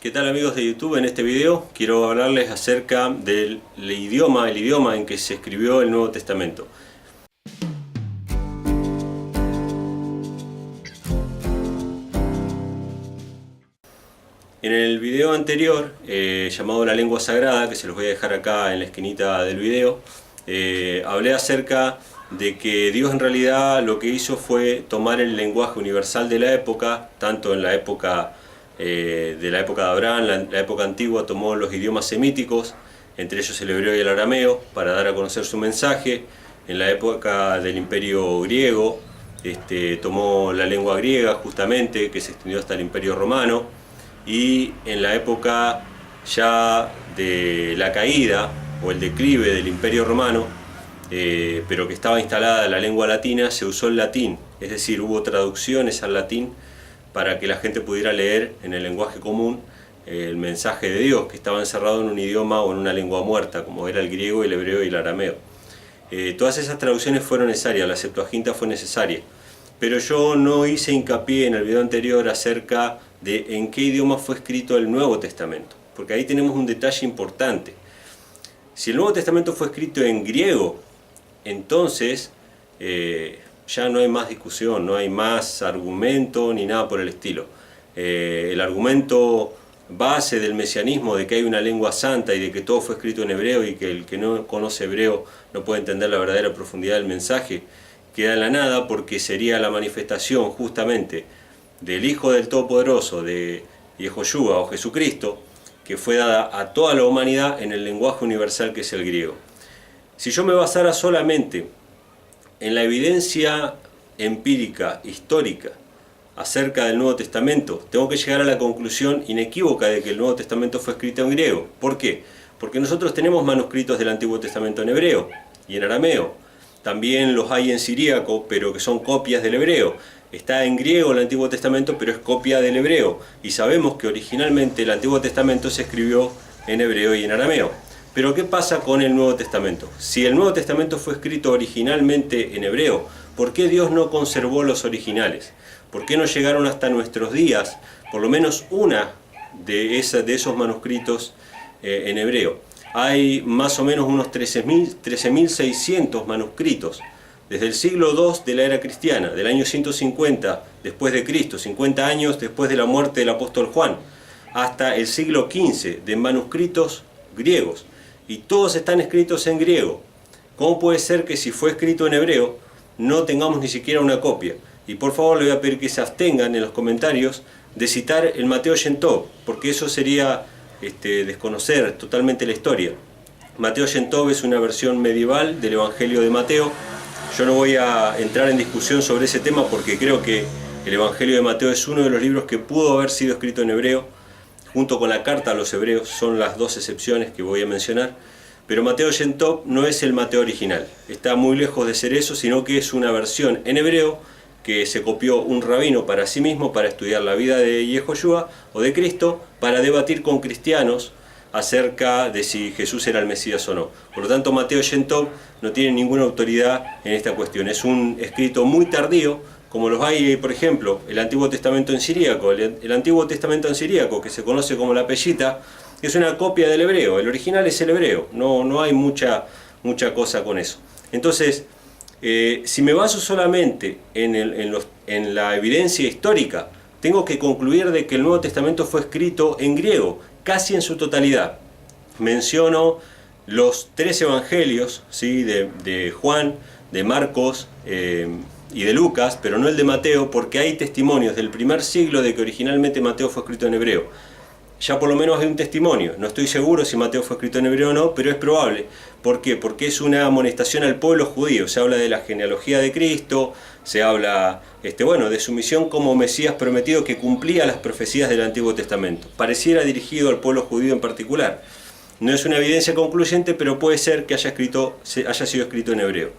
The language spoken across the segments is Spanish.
¿Qué tal amigos de YouTube? En este video quiero hablarles acerca del idioma en que se escribió el Nuevo Testamento. En el video anterior, llamado La Lengua Sagrada, que se los voy a dejar acá en la esquinita del video, hablé acerca de que Dios en realidad lo que hizo fue tomar el lenguaje universal de la época, tanto en la época de Abraham, la época antigua, tomó los idiomas semíticos, entre ellos el hebreo y el arameo, para dar a conocer su mensaje. En la época del Imperio griego, tomó la lengua griega justamente, que se extendió hasta el Imperio romano, y en la época ya de la caída o el declive del Imperio romano, pero que estaba instalada la lengua latina, se usó el latín, es decir, hubo traducciones al latín para que la gente pudiera leer en el lenguaje común el mensaje de Dios, que estaba encerrado en un idioma o en una lengua muerta, como era el griego, el hebreo y el arameo. Todas esas traducciones fueron necesarias, la Septuaginta fue necesaria, pero yo no hice hincapié en el video anterior acerca de en qué idioma fue escrito el Nuevo Testamento, porque ahí tenemos un detalle importante. Si el Nuevo Testamento fue escrito en griego, entonces ya no hay más discusión, no hay más argumento ni nada por el estilo. El argumento base del mesianismo de que hay una lengua santa y de que todo fue escrito en hebreo y que el que no conoce hebreo no puede entender la verdadera profundidad del mensaje, queda en la nada, porque sería la manifestación justamente del Hijo del Todopoderoso, de Yehoshua o Jesucristo, que fue dada a toda la humanidad en el lenguaje universal que es el griego. Si yo me basara solamente en la evidencia empírica, histórica, acerca del Nuevo Testamento, tengo que llegar a la conclusión inequívoca de que el Nuevo Testamento fue escrito en griego. ¿Por qué? Porque nosotros tenemos manuscritos del Antiguo Testamento en hebreo y en arameo. También los hay en siríaco, pero que son copias del hebreo. Está en griego el Antiguo Testamento, pero es copia del hebreo. Y sabemos que originalmente el Antiguo Testamento se escribió en hebreo y en arameo. Pero ¿qué pasa con el Nuevo Testamento? Si el Nuevo Testamento fue escrito originalmente en hebreo, ¿por qué Dios no conservó los originales? ¿Por qué no llegaron hasta nuestros días por lo menos una de esos manuscritos en hebreo? Hay más o menos unos 13.600 manuscritos desde el siglo II de la era cristiana, del año 150 después de Cristo, 50 años después de la muerte del apóstol Juan, hasta el siglo XV de manuscritos griegos, y todos están escritos en griego. ¿Cómo puede ser que si fue escrito en hebreo no tengamos ni siquiera una copia? Y por favor le voy a pedir que se abstengan en los comentarios de citar el Mateo Shem Tov, porque eso sería desconocer totalmente la historia. Mateo Shem Tov es una versión medieval del Evangelio de Mateo. Yo no voy a entrar en discusión sobre ese tema porque creo que el Evangelio de Mateo es uno de los libros que pudo haber sido escrito en hebreo, junto con la carta a los hebreos, son las dos excepciones que voy a mencionar. Pero Mateo Shem Tov no es el Mateo original, está muy lejos de ser eso, sino que es una versión en hebreo que se copió un rabino para sí mismo, para estudiar la vida de Yehoshua o de Cristo, para debatir con cristianos acerca de si Jesús era el Mesías o no. Por lo tanto, Mateo Shem Tov no tiene ninguna autoridad en esta cuestión. Es un escrito muy tardío, como los hay, por ejemplo, el Antiguo Testamento en siríaco. El Antiguo Testamento en siríaco, que se conoce como la Peshita, es una copia del hebreo. El original es el hebreo. No hay mucha cosa con eso. Entonces, si me baso solamente en la evidencia histórica, tengo que concluir de que el Nuevo Testamento fue escrito en griego, casi en su totalidad. Menciono los 3 evangelios, ¿sí? de Juan, de Marcos y de Lucas, pero no el de Mateo, porque hay testimonios del primer siglo de que originalmente Mateo fue escrito en hebreo. Ya por lo menos hay un testimonio. No estoy seguro si Mateo fue escrito en hebreo o no, pero es probable. ¿Por qué? Porque es una amonestación al pueblo judío. Se habla de la genealogía de Cristo, se habla de su misión como Mesías prometido que cumplía las profecías del Antiguo Testamento. Pareciera dirigido al pueblo judío en particular. No es una evidencia concluyente, pero puede ser que haya sido escrito en hebreo.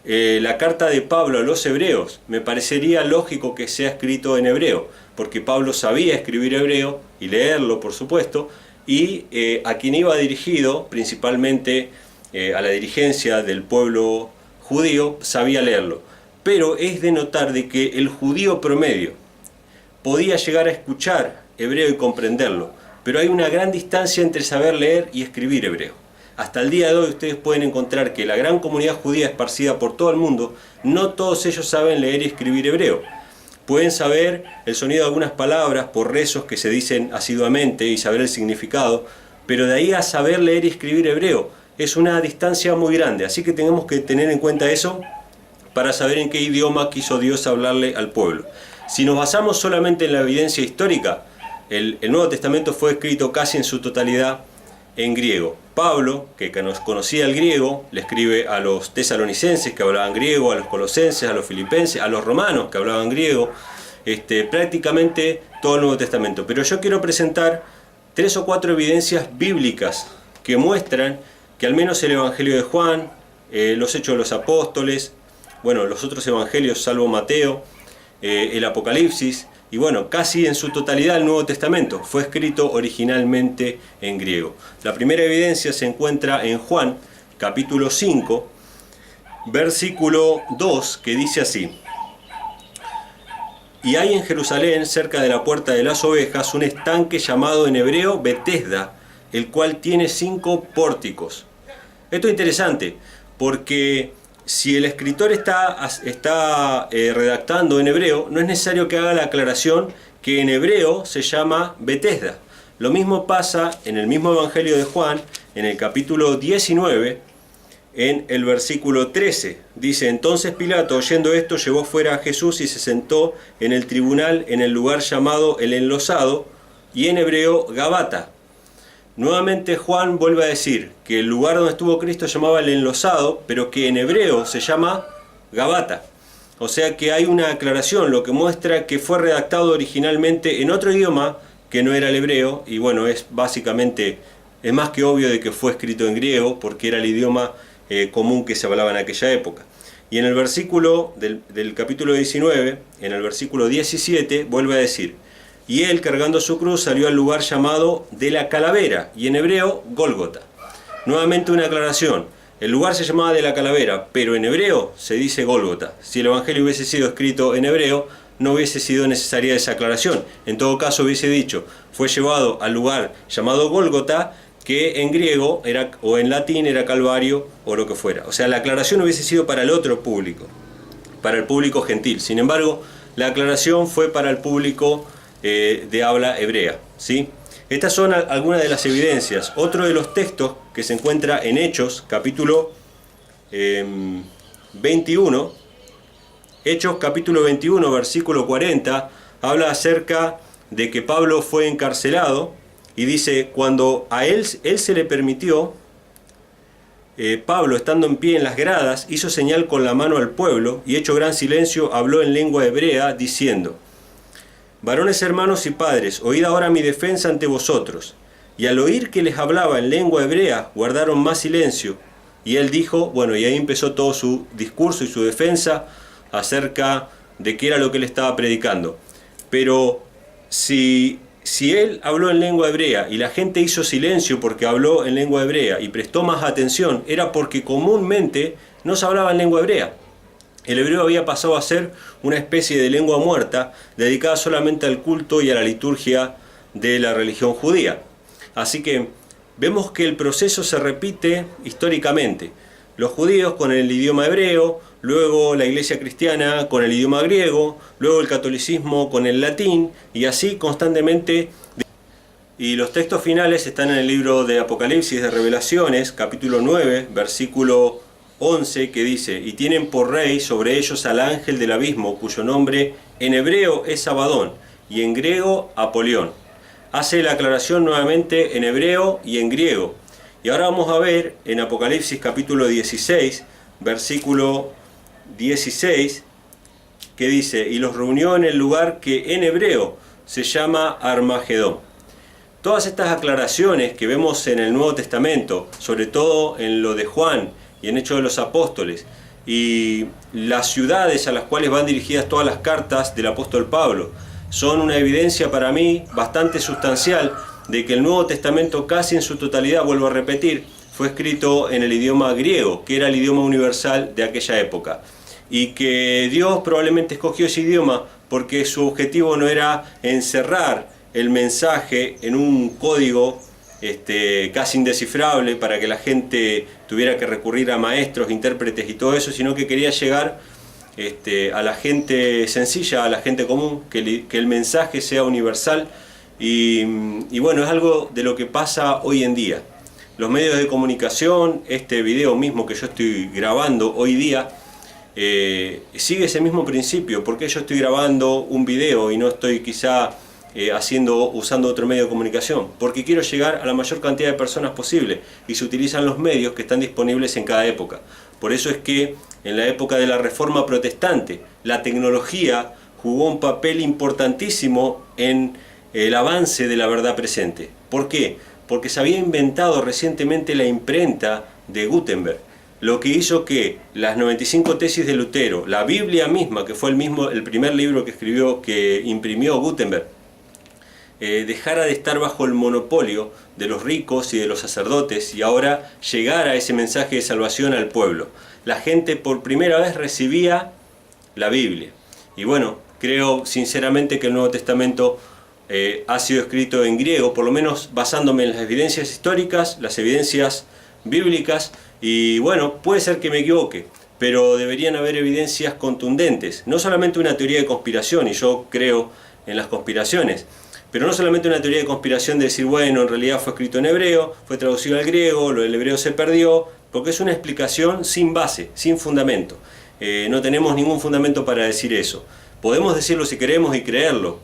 La carta de Pablo a los hebreos, me parecería lógico que sea escrito en hebreo, porque Pablo sabía escribir hebreo y leerlo, por supuesto, y a quien iba dirigido, principalmente a la dirigencia del pueblo judío, sabía leerlo. Pero es de notar de que el judío promedio podía llegar a escuchar hebreo y comprenderlo, pero hay una gran distancia entre saber leer y escribir hebreo. Hasta el día de hoy ustedes pueden encontrar que la gran comunidad judía esparcida por todo el mundo, no todos ellos saben leer y escribir hebreo. Pueden saber el sonido de algunas palabras por rezos que se dicen asiduamente y saber el significado, pero de ahí a saber leer y escribir hebreo es una distancia muy grande, así que tenemos que tener en cuenta eso para saber en qué idioma quiso Dios hablarle al pueblo. Si nos basamos solamente en la evidencia histórica, el Nuevo Testamento fue escrito casi en su totalidad en griego. Pablo, que conocía el griego, le escribe a los tesalonicenses que hablaban griego, a los colosenses, a los filipenses, a los romanos que hablaban griego, prácticamente todo el Nuevo Testamento. Pero yo quiero presentar 3 o 4 evidencias bíblicas que muestran que al menos el Evangelio de Juan, los Hechos de los Apóstoles, bueno, los otros evangelios salvo Mateo, el Apocalipsis, y bueno, casi en su totalidad el Nuevo Testamento fue escrito originalmente en griego. La primera evidencia se encuentra en Juan, capítulo 5, versículo 2, que dice así: Y hay en Jerusalén, cerca de la puerta de las ovejas, un estanque llamado en hebreo Betesda, el cual tiene 5 pórticos. Esto es interesante, porque si el escritor está redactando en hebreo, no es necesario que haga la aclaración que en hebreo se llama Betesda. Lo mismo pasa en el mismo Evangelio de Juan, en el capítulo 19, en el versículo 13. Dice: Entonces Pilato, oyendo esto, llevó fuera a Jesús y se sentó en el tribunal en el lugar llamado el Enlosado, y en hebreo Gabata. Nuevamente Juan vuelve a decir que el lugar donde estuvo Cristo se llamaba el Enlosado, pero que en hebreo se llama Gabata. O sea que hay una aclaración, lo que muestra que fue redactado originalmente en otro idioma que no era el hebreo, y bueno, es básicamente, es más que obvio de que fue escrito en griego, porque era el idioma común que se hablaba en aquella época. Y en el versículo del capítulo 19, en el versículo 17, vuelve a decir: Y él, cargando su cruz, salió al lugar llamado de la calavera, y en hebreo Gólgota. Nuevamente una aclaración: el lugar se llamaba de la calavera, pero en hebreo se dice Gólgota. Si el Evangelio hubiese sido escrito en hebreo, no hubiese sido necesaria esa aclaración. En todo caso hubiese dicho: fue llevado al lugar llamado Gólgota, que en griego era, o en latín era Calvario, o lo que fuera. O sea, la aclaración hubiese sido para el otro público, para el público gentil. Sin embargo, la aclaración fue para el público de habla hebrea, ¿sí? Estas son algunas de las evidencias. Otro de los textos que se encuentra en Hechos, capítulo 21, Hechos capítulo 21, versículo 40, habla acerca de que Pablo fue encarcelado, y dice: cuando a él se le permitió, Pablo, estando en pie en las gradas, hizo señal con la mano al pueblo, y hecho gran silencio, habló en lengua hebrea, diciendo: Varones hermanos y padres, oíd ahora mi defensa ante vosotros. Y al oír que les hablaba en lengua hebrea, guardaron más silencio. Y él dijo, bueno, y ahí empezó todo su discurso y su defensa acerca de qué era lo que él estaba predicando. Pero si él habló en lengua hebrea y la gente hizo silencio porque habló en lengua hebrea y prestó más atención, era porque comúnmente no se hablaba en lengua hebrea. El hebreo había pasado a ser una especie de lengua muerta, dedicada solamente al culto y a la liturgia de la religión judía. Así que vemos que el proceso se repite históricamente. Los judíos con el idioma hebreo, luego la iglesia cristiana con el idioma griego, luego el catolicismo con el latín, y así constantemente. Y los textos finales están en el libro de Apocalipsis, de Revelaciones, capítulo 9, versículo 11, que dice: Y tienen por rey sobre ellos al ángel del abismo, cuyo nombre en hebreo es Abadón y en griego Apolión. Hace la aclaración nuevamente en hebreo y en griego. Y ahora vamos a ver en Apocalipsis capítulo 16, versículo 16, que dice: Y los reunió en el lugar que en hebreo se llama Armagedón. Todas estas aclaraciones que vemos en el Nuevo Testamento, sobre todo en lo de Juan y en Hechos de los Apóstoles, y las ciudades a las cuales van dirigidas todas las cartas del apóstol Pablo, son una evidencia para mí bastante sustancial de que el Nuevo Testamento casi en su totalidad, vuelvo a repetir, fue escrito en el idioma griego, que era el idioma universal de aquella época, y que Dios probablemente escogió ese idioma porque su objetivo no era encerrar el mensaje en un código casi indescifrable para que la gente tuviera que recurrir a maestros, intérpretes y todo eso, sino que quería llegar a la gente sencilla, a la gente común, que el mensaje sea universal. Y bueno, es algo de lo que pasa hoy en día. Los medios de comunicación, este video mismo que yo estoy grabando hoy día, sigue ese mismo principio. ¿Por qué yo estoy grabando un video y no estoy quizá usando otro medio de comunicación? Porque quiero llegar a la mayor cantidad de personas posible y se utilizan los medios que están disponibles en cada época. Por eso es que en la época de la Reforma Protestante la tecnología jugó un papel importantísimo en el avance de la verdad presente. ¿Por qué? Porque se había inventado recientemente la imprenta de Gutenberg, lo que hizo que las 95 tesis de Lutero, la Biblia misma, que fue el primer libro que imprimió Gutenberg, dejara de estar bajo el monopolio de los ricos y de los sacerdotes y ahora llegara ese mensaje de salvación al pueblo. La gente por primera vez recibía la Biblia. Y bueno, creo sinceramente que el Nuevo Testamento ha sido escrito en griego, por lo menos basándome en las evidencias históricas, las evidencias bíblicas, y bueno, puede ser que me equivoque, pero deberían haber evidencias contundentes, no solamente una teoría de conspiración, y yo creo en las conspiraciones, pero no solamente una teoría de conspiración de decir, bueno, en realidad fue escrito en hebreo, fue traducido al griego, lo del hebreo se perdió, porque es una explicación sin base, sin fundamento. No tenemos ningún fundamento para decir eso. Podemos decirlo si queremos y creerlo,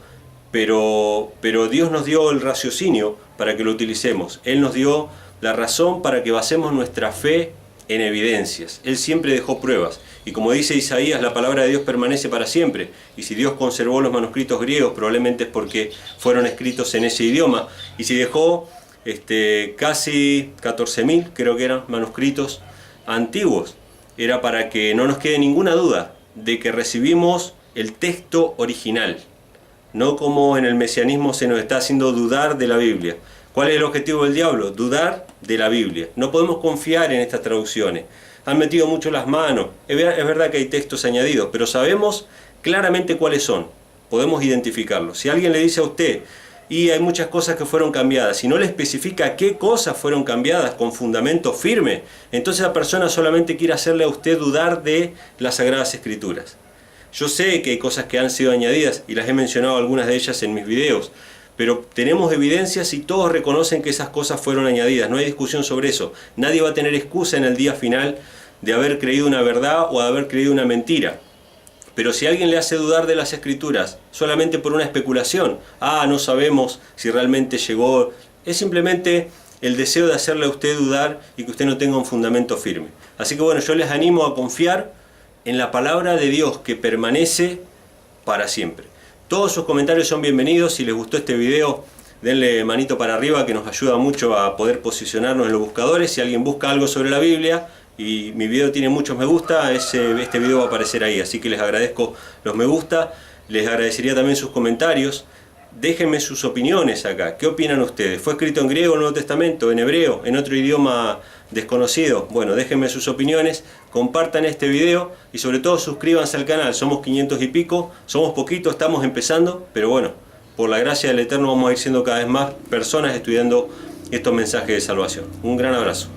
pero Dios nos dio el raciocinio para que lo utilicemos. Él nos dio la razón para que basemos nuestra fe en evidencias. Él siempre dejó pruebas. Y como dice Isaías, la palabra de Dios permanece para siempre. Y si Dios conservó los manuscritos griegos, probablemente es porque fueron escritos en ese idioma. Y si dejó casi 14.000, creo que eran, manuscritos antiguos, era para que no nos quede ninguna duda de que recibimos el texto original. No como en el mesianismo se nos está haciendo dudar de la Biblia. ¿Cuál es el objetivo del diablo? Dudar de la Biblia. No podemos confiar en estas traducciones. Han metido mucho las manos. Es verdad que hay textos añadidos, pero sabemos claramente cuáles son. Podemos identificarlos. Si alguien le dice a usted, y hay muchas cosas que fueron cambiadas, y no le especifica qué cosas fueron cambiadas con fundamento firme, entonces la persona solamente quiere hacerle a usted dudar de las Sagradas Escrituras. Yo sé que hay cosas que han sido añadidas y las he mencionado algunas de ellas en mis videos, pero tenemos evidencias y todos reconocen que esas cosas fueron añadidas, no hay discusión sobre eso. Nadie va a tener excusa en el día final de haber creído una verdad o de haber creído una mentira. Pero si alguien le hace dudar de las Escrituras solamente por una especulación, no sabemos si realmente llegó, es simplemente el deseo de hacerle a usted dudar y que usted no tenga un fundamento firme. Así que bueno, yo les animo a confiar en la palabra de Dios que permanece para siempre. Todos sus comentarios son bienvenidos. Si les gustó este video, denle manito para arriba, que nos ayuda mucho a poder posicionarnos en los buscadores. Si alguien busca algo sobre la Biblia y mi video tiene muchos me gusta, este video va a aparecer ahí. Así que les agradezco los me gusta, les agradecería también sus comentarios. Déjenme sus opiniones acá. ¿Qué opinan ustedes? ¿Fue escrito en griego el Nuevo Testamento, en hebreo, en otro idioma desconocido? Bueno, déjenme sus opiniones, compartan este video y sobre todo suscríbanse al canal. Somos 500 y pico, somos poquitos, estamos empezando, pero bueno, por la gracia del Eterno vamos a ir siendo cada vez más personas estudiando estos mensajes de salvación. Un gran abrazo.